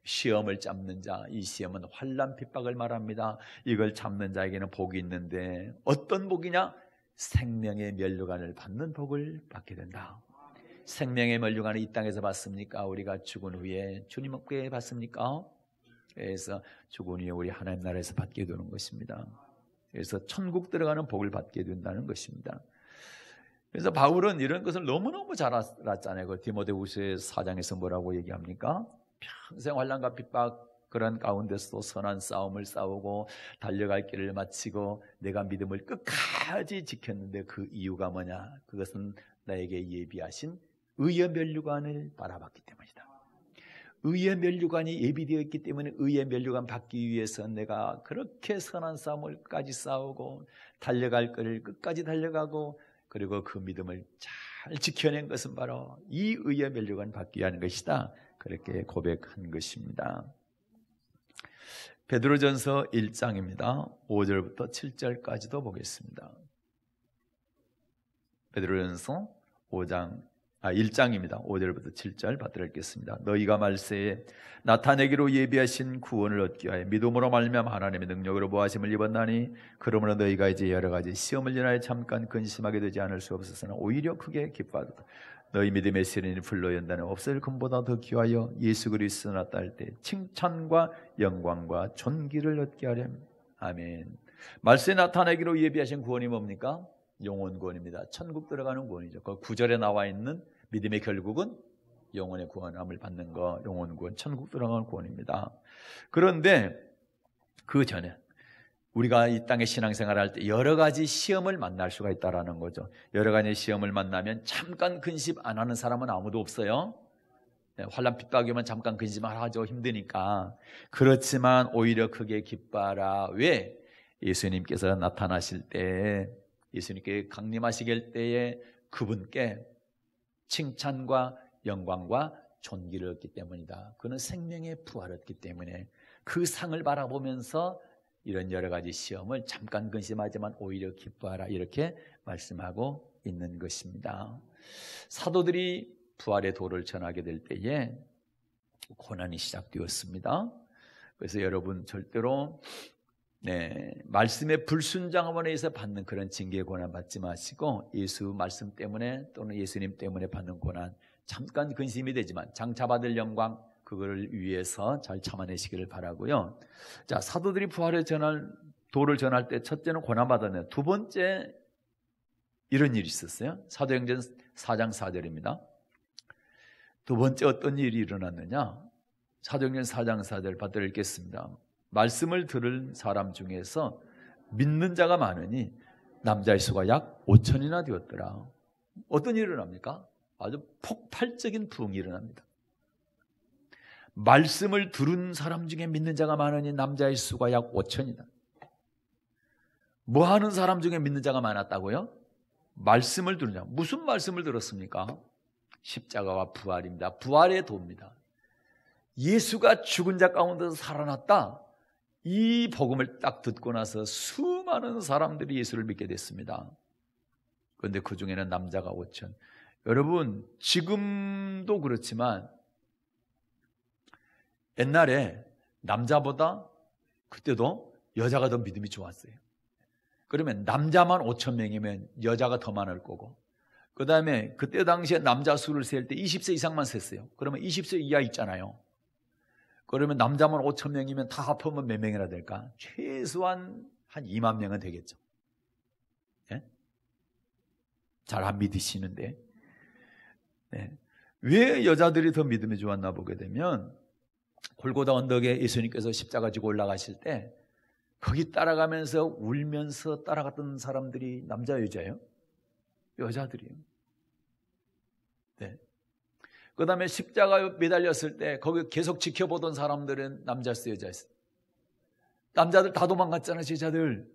시험을 참는 자, 이 시험은 환난 핍박을 말합니다. 이걸 참는 자에게는 복이 있는데 어떤 복이냐? 생명의 면류관을 받는 복을 받게 된다. 생명의 면류관을 이 땅에서 받습니까? 우리가 죽은 후에 주님께 받습니까? 그래서 죽은 후에 우리 하나님 나라에서 받게 되는 것입니다. 그래서 천국 들어가는 복을 받게 된다는 것입니다. 그래서 바울은 이런 것을 너무너무 잘 알았잖아요. 그 디모데후서 4장에서 뭐라고 얘기합니까? 평생 환난과 핍박 그런 가운데서도 선한 싸움을 싸우고 달려갈 길을 마치고 내가 믿음을 끝까지 지켰는데 그 이유가 뭐냐? 그것은 나에게 예비하신 의의 면류관을 바라봤기 때문이다. 의의 면류관이 예비되어 있기 때문에 의의 면류관 받기 위해서 내가 그렇게 선한 싸움을 끝까지 싸우고 달려갈 길을 끝까지 달려가고 그리고 그 믿음을 잘 잘 지켜낸 것은 바로 이 의의 면류관 받기 위한 것이다. 그렇게 고백한 것입니다. 베드로전서 1장입니다. 5절부터 7절까지도 보겠습니다. 베드로전서 1장입니다. 5절부터 7절 받들어 읽겠습니다. 너희가 말세에 나타내기로 예비하신 구원을 얻기 위하여 믿음으로 말미암아 하나님의 능력으로 모하심을 입었나니 그러므로 너희가 이제 여러 가지 시험을 인하여 잠깐 근심하게 되지 않을 수 없었으나 오히려 크게 기뻐하도다. 너희 믿음의 시련이 불로 연단에 없을 금보다 더 귀하여 예수 그리스도 나타날 때 칭찬과 영광과 존귀를 얻게 하렴. 아멘. 말세에 나타내기로 예비하신 구원이 뭡니까? 영원 구원입니다. 천국 들어가는 구원이죠. 그 9절에 나와 있는 믿음의 결국은 영원의 구원함을 받는 거, 영원 구원, 천국 들어가는 구원입니다. 그런데 그 전에 우리가 이 땅에 신앙생활을 할 때 여러 가지 시험을 만날 수가 있다는 거죠. 여러 가지 시험을 만나면 잠깐 근심 안 하는 사람은 아무도 없어요. 환난 핍박이면 잠깐 근심을 하죠. 힘드니까. 그렇지만 오히려 크게 기뻐하라. 왜? 예수님께서 나타나실 때, 예수님께 강림하시길 때에 그분께 칭찬과 영광과 존귀를 얻기 때문이다. 그는 생명의 부활을 얻기 때문에 그 상을 바라보면서 이런 여러 가지 시험을 잠깐 근심하지만 오히려 기뻐하라, 이렇게 말씀하고 있는 것입니다. 사도들이 부활의 도를 전하게 될 때에 고난이 시작되었습니다. 그래서 여러분 절대로 말씀의 불순종함으로 인해서 받는 그런 징계의 고난 받지 마시고 예수 말씀 때문에 또는 예수님 때문에 받는 고난 잠깐 근심이 되지만 장차 받을 영광 그거를 위해서 잘 참아내시기를 바라고요. 자, 사도들이 부활의 도를 전할 때 첫째는 고난 받았네요. 두 번째 이런 일이 있었어요. 사도행전 4장 4절입니다. 두 번째 어떤 일이 일어났느냐? 사도행전 4장 4절 받들어 읽겠습니다. 말씀을 들은 사람 중에서 믿는 자가 많으니 남자의 수가 약 5천이나 되었더라. 어떤 일이 일어납니까? 아주 폭발적인 부흥이 일어납니다. 말씀을 들은 사람 중에 믿는 자가 많으니 남자의 수가 약 5천이다. 뭐 하는 사람 중에 믿는 자가 많았다고요? 말씀을 들은 자. 무슨 말씀을 들었습니까? 십자가와 부활입니다. 부활의 도입니다. 예수가 죽은 자 가운데서 살아났다. 이 복음을 딱 듣고 나서 수많은 사람들이 예수를 믿게 됐습니다. 그런데 그 중에는 남자가 5천. 여러분, 지금도 그렇지만 옛날에 남자보다 그때도 여자가 더 믿음이 좋았어요. 그러면 남자만 5천 명이면 여자가 더 많을 거고, 그 다음에 그때 당시에 남자 수를 셀 때 20세 이상만 셌어요. 그러면 20세 이하 있잖아요. 그러면 남자만 5천 명이면 다 합하면 몇 명이나 될까? 최소한 한 2만 명은 되겠죠. 네? 잘 안 믿으시는데. 네. 왜 여자들이 더 믿음이 좋았나 보게 되면 골고다 언덕에 예수님께서 십자가 지고 올라가실 때 거기 따라가면서 울면서 따라갔던 사람들이 남자 여자예요? 여자들이에요. 네. 그 다음에 십자가에 매달렸을 때 거기 계속 지켜보던 사람들은 남자였어요, 여자였어요? 남자들 다 도망갔잖아요, 제자들.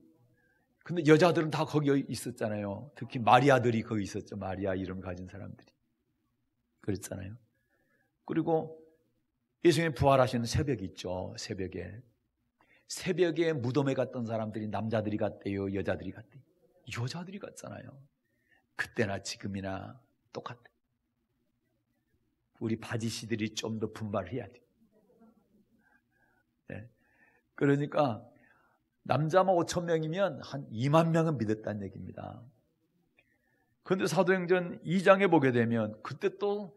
근데 여자들은 다 거기 있었잖아요. 특히 마리아들이 거기 있었죠. 마리아 이름 가진 사람들이. 그랬잖아요. 그리고 예수님 부활하시는 새벽이 있죠. 새벽에 무덤에 갔던 사람들이 남자들이 갔대요, 여자들이 갔대요? 여자들이 갔잖아요. 그때나 지금이나 똑같아. 우리 바지씨들이 좀 더 분발해야 돼. 네. 그러니까 남자만 5천 명이면 한 2만 명은 믿었다는 얘기입니다. 그런데 사도행전 2장에 보게 되면 그때 또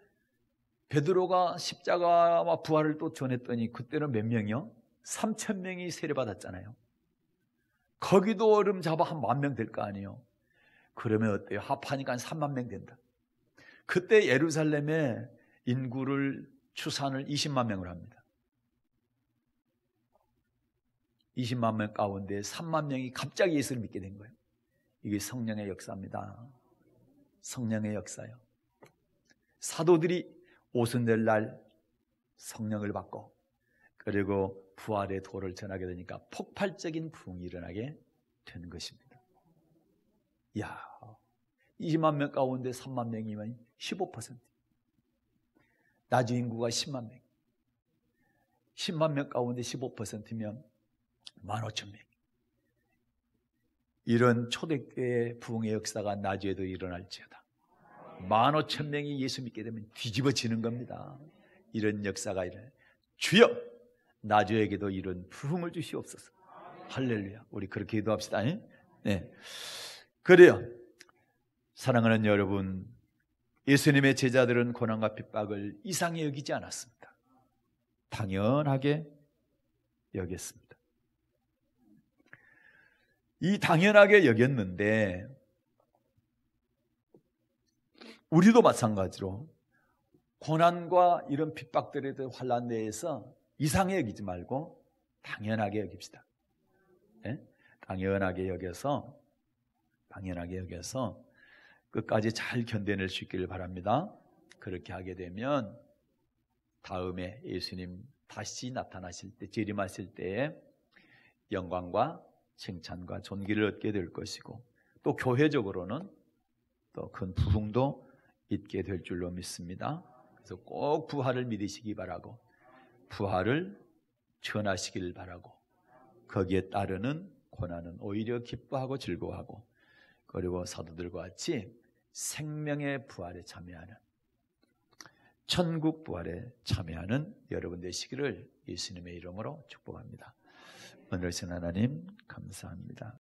베드로가 십자가와 부활을 또 전했더니 그때는 몇 명이요? 3천 명이 세례받았잖아요. 거기도 얼음 잡아 한 10,000명 될 거 아니에요. 그러면 어때요? 합하니까 한 3만 명 된다. 그때 예루살렘에 인구를 추산을 20만 명으로 합니다. 20만 명 가운데 3만 명이 갑자기 예수를 믿게 된 거예요. 이게 성령의 역사입니다. 성령의 역사요. 사도들이 오순절 날 성령을 받고 그리고 부활의 도를 전하게 되니까 폭발적인 부흥이 일어나게 된 것입니다. 이야, 2만 명 가운데 3만 명이면 15%. 나주 인구가 10만 명. 10만 명 가운데 15%면 15,000명. 이런 초대교회 부흥의 역사가 나주에도 일어날지어다. 15,000명이 예수 믿게 되면 뒤집어지는 겁니다. 이런 역사가 일어나요. 주여, 나주에게도 이런 부흥을 주시옵소서. 할렐루야. 우리 그렇게 기도합시다. 네. 그래요. 사랑하는 여러분, 예수님의 제자들은 고난과 핍박을 이상히 여기지 않았습니다. 당연하게 여겼습니다. 이 당연하게 여겼는데 우리도 마찬가지로 고난과 이런 핍박들에 대한 환난 내에서 이상히 여기지 말고 당연하게 여깁시다. 네? 당연하게 여겨서 끝까지 잘 견뎌낼 수 있기를 바랍니다. 그렇게 하게 되면 다음에 예수님 다시 나타나실 때, 재림하실 때에 영광과 칭찬과 존귀를 얻게 될 것이고, 또 교회적으로는 또 큰 부흥도 있게 될 줄로 믿습니다. 그래서 꼭 부활을 믿으시기 바라고, 부활을 전하시길 바라고, 거기에 따르는 고난은 오히려 기뻐하고 즐거워하고, 그리고 사도들과 같이 생명의 부활에 참여하는, 천국 부활에 참여하는 여러분 되시기를 예수님의 이름으로 축복합니다. 은혜로우신 하나님 감사합니다.